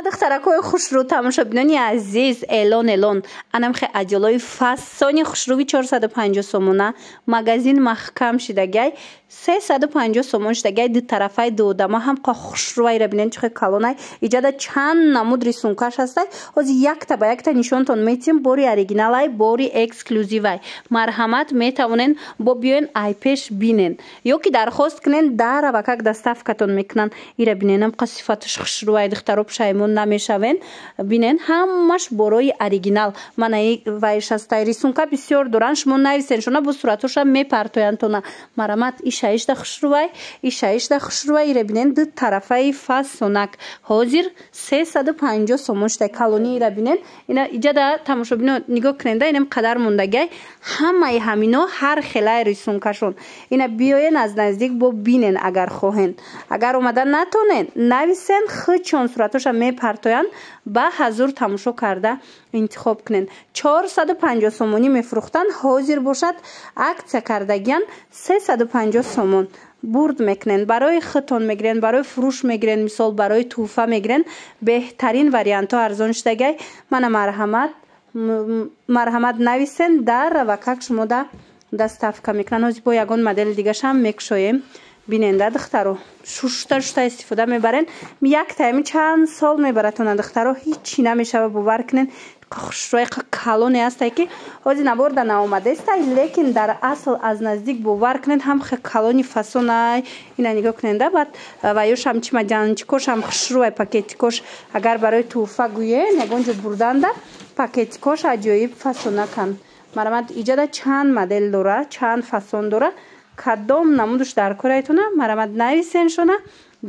دخترکای خوشرو تماشابینانی عزیز الان انم خی اجلای فسانی خوشروی 450 سومونه مگزین محکم شدگی 350 سومون شدگی دو طرفای دو دما هم قا خوشروی را بینن چه کالونای ایجاد چند نمود ریسونکاش هسته از یک تا به یک تا نشونتون میتیم بوری اوریجینالای بوری اکسکلوزیوای مرحمت میتونن با بیاین ایپش بینن یا که درخواست کنن در و کک دستافکتون میکنن ایرا بیننم قا صفاتش خوشروی دخترو پشایمون نمیشون بینن همش بروی اوریجینال من ای وایش هسته ریسونکا بسیار دورانش من نویسن شونا با صورتوش میپرتوین تونا مرحمت ایشایش ده خوشروی ایشایش ده خوشروی ایرا بینن دو طرفای فاسونک حاضر 350 سومونش ده کالونی ایرا بینن اینا ایجادا تماشابینو نگاه کننده اینم قدر موندگی همه همینو هر خلای ریسونکاشون اینا بیاین از نزدیک با بینن اگر خواهن اگر اومدن نتونن نویسن خود چون صورتوش میپرتوین با حضور تماشا کرده انتخاب کنن 450 سومونی میفروختن حاضر باشد عکس کردگیان 350 سومون برد میکنن برای خودتون میگیرن برای فروش میگیرن مثال برای توفه میگیرن بهترین وریانت ها ارزان شدگی من مرحمت نویسن در و کک شما ده دستافکا میکنن از با یگان مدل دیگه هم میکشویم بیننده دخترو شوشتا استفاده میبرن یک تایمی چند سال میبرتون دخترو هیچی نمیشه باور کنن خوشروی کالونی هست که از نبرده ناومده است لیکن در اصل از نزدیک باور کنن هم کالونی فسونای اینا نگاه کننده بعد و یوش هم چی مجانچ کوش هم خوشروی پاکت کوش اگر برای توفه گویه نگونجو بردنده پاکت کوش عجایب فسونه کن مرمت ایجاد چند مدل داره چند فسون داره کدام نمودش در کارایتونه مرمت نویسین شونه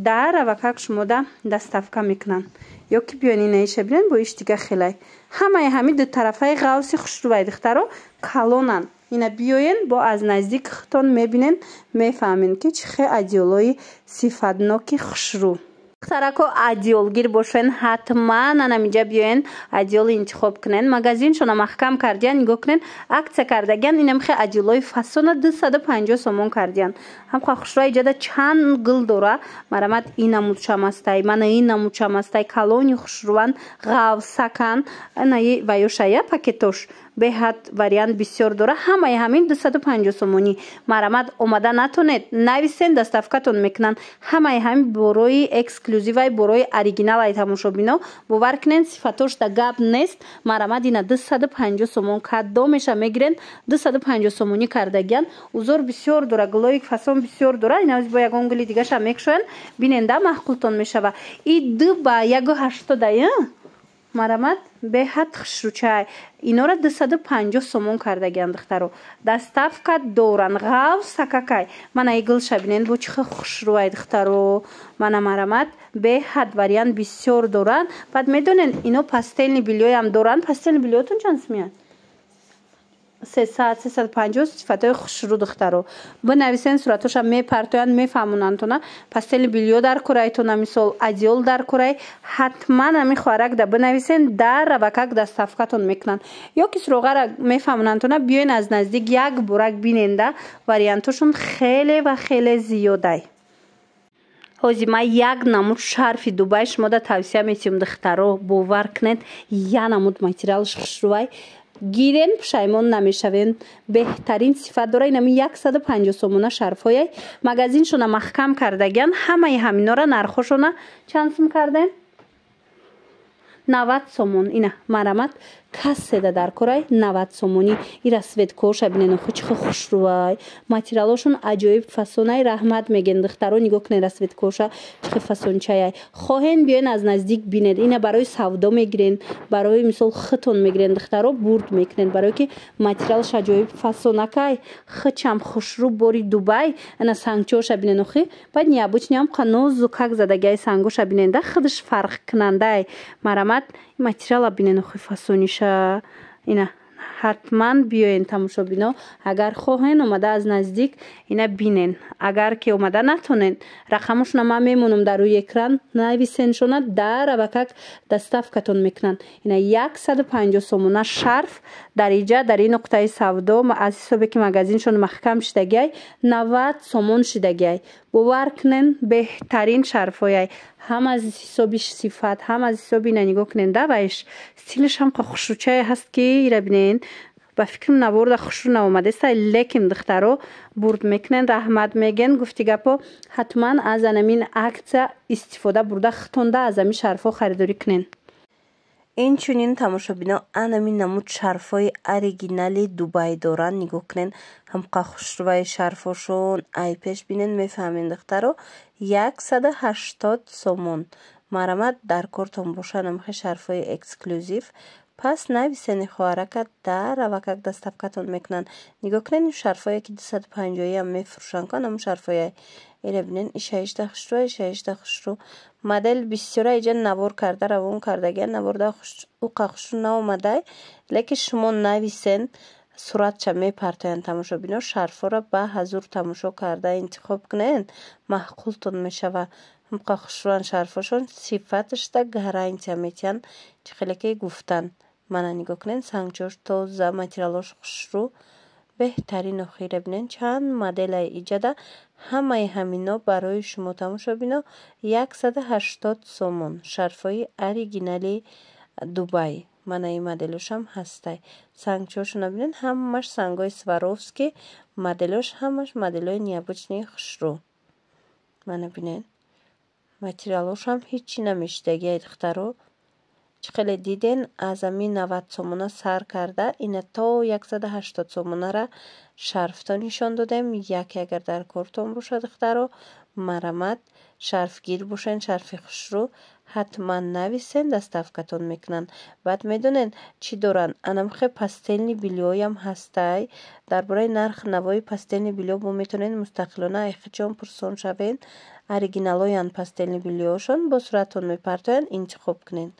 در و کک شما ده دستافکا میکنن یا که بیانی نیشه بینن با ایش دیگه خیلی همه دو طرفای غوصی خوشروی دخترو کالونن اینا بیاین با از نزدیک خودتون میبینن میفهمین که چه ادیولای صفاتناکی خوشرو دخترکو ادیول گیر باشن حتما اینجا بیاین ادیول انتخاب کنن مگزین شونا محکم کردین نگاه کنن عکس کردگین اینم خیلی ادیولای فسون 250 سومون کردین هم خوشروی ایجاد چند گل داره مرمت این نمود شماسته من این نمود شماسته کالونی خوشروان غوصکن اینایی ویوشایه پاکتوش به حد وریانت بسیار داره همین 250 سومونی مرمت اومده نتونید نویسین دستافکتون میکنن همین بروی اکسکلوزیوی بروی اوریجینال ای تماشابینو باور کنین صفاتش دا گپ نیست مرمت اینا 250 سومون کدو میشه میگیرن 250 سومونی کردگین اوزور بسیار داره گلویک فسون بسیار داره اینا از با یگون گلی دیگه شم میکشن بیننده محقولتون میشه و این دو با 180 مرمت به حد خوشروچای اینا را 250 سومون کردگیان دخترو دستافکا دوران غاو سککای من ایگل شبینین بو چخ خوشروی دخترو من مرمت به حد وریان بسیار دوران بعد میدونین اینو پاستل بیلیوی هم دوران پاستل بیلیوتون چند میاد 350 صفاتای خوشرو دخترو بنویسین صورتش هم میپرتوین میفهمونن تو نه پاستل بیلیو در کرایتون مثال ادیول در کرای حتما همی خوارک ده بنویسین در و کک دستافکتون میکنن یا که سروغه را میفهمونن تو نه بیاین از نزدیک یک برک بیننده وریانتشون خیلی زیاده حاضی ما یک نمود شرف دوبای شما ده توصیه میتیم دخترو باور کنید یا نمود ماتریالش خوشروی گیرن پشایمون نمیشوین بهترین صفت داره اینمی 150 سومونه شرفای مگزین شونه محکم کردگین همینا را نرخوشونه چند سوم کردن 90 سومون اینه مرمت کس ده در کرای 90 سومونی این رسوید کوش بینن خوش خوشروی ماتریالشون عجایب فسونای رحمت میگن دخترو نگاه کنه رسوید کوشا چه فسونچای خواهن بیاین از نزدیک بینید اینه برای سودا میگیرن برای مثال خطون میگیرن دخترو برد میکنن برای که ماتریالش عجایب فسونکای خچم خوشرو بوری دوبای انا سانگچوش بینن خو بعد نیابوچ نیام قنوز زوکاک زدگی سانگوش بینن ده خودش فرق کننده مرمت ماتریال بینن خو فسونیش اینا حتما بیاین تماشابینا اگر خواهین اومده از نزدیک اینا بینین اگر که اومده نتونین رقمش نما میمونم در روی اکران نویسین شونه در و کک دستافکتون میکنن اینا 150 سومونه شرف در اینجا در این نقطه سودا از حسابی که مگزین شون محکم شدگی 90 سومون شدگی باور کنین بهترین شرفای هم از حساب صفت هم از حساب اینا نگاه کنین دوایش استیلش هم خوشروچه هست که ایرا بینین با فکرم نبورد خوشرو نامده است لیکن دخترو برد میکنن رحمت میگن گفتی گپا حتما از همین عکس استفاده برده ختونده از همین شرفا خریداری کنین. این چونین تماشابینا همین نمود شرفای اوریجینال دبی دارن نگاه کنین هم خوشروای شرفاشون ای پیش بینین میفهمین دخترو 180 سومون مرامت در کارتون باشن هم شرفای اکسکلوزیو پس نویسین خوارکت در روکک دستفکتون میکنن نگاه کنین این شرفایی که 250 هم میفروشن کن هم شرفایی ایره بینین شایشته خوشرو مدل بسیار ایجا نوار کرده روان کردگی نوارده خوشرو نامده لیکن شما نویسین صورت چه میپرتاین تماشا بینا شرفا را به حضور تماشا کرده انتخاب کنین محقولتون میشوه هم خوشروان شرفاشون صفتش ده گهره انتیامیتین چه خیلی که گفتن من نگاه کنین سنگجوش توزه ماتریالوش خوشرو بهترین خیره بینین چند مدل ایجاده همه همینا برای شما تماشا بینا 180 سومون شرفای اوریجینال دبی من این مدلش هم هسته سنگچوش نبینین همش سنگای سواروفسکی مدلش همش مدلای نیابچنی خوشرو من بینین ماتریالوش هم هیچی نمیشتگی دخترو چخیلی دیدین از همین 90 سومونه سر کرده این تا 180 سومونه را شرفتا نشان دادم یکی اگر در کارتون باشه دخترو مرامت شرف گیر باشین شرف خوشرو حتما نویسین دستفکتون میکنن بعد میدونین چی دارن انمخه پستیلنی بیلیوی هم هسته درباره نرخ نوای پستیلنی بیلیو با میتونین مستقلانه ایخچون پرسون شوین اوریجینالویان پستیلنی بیلیوشون با صورتون میپرتوین انتخاب کنین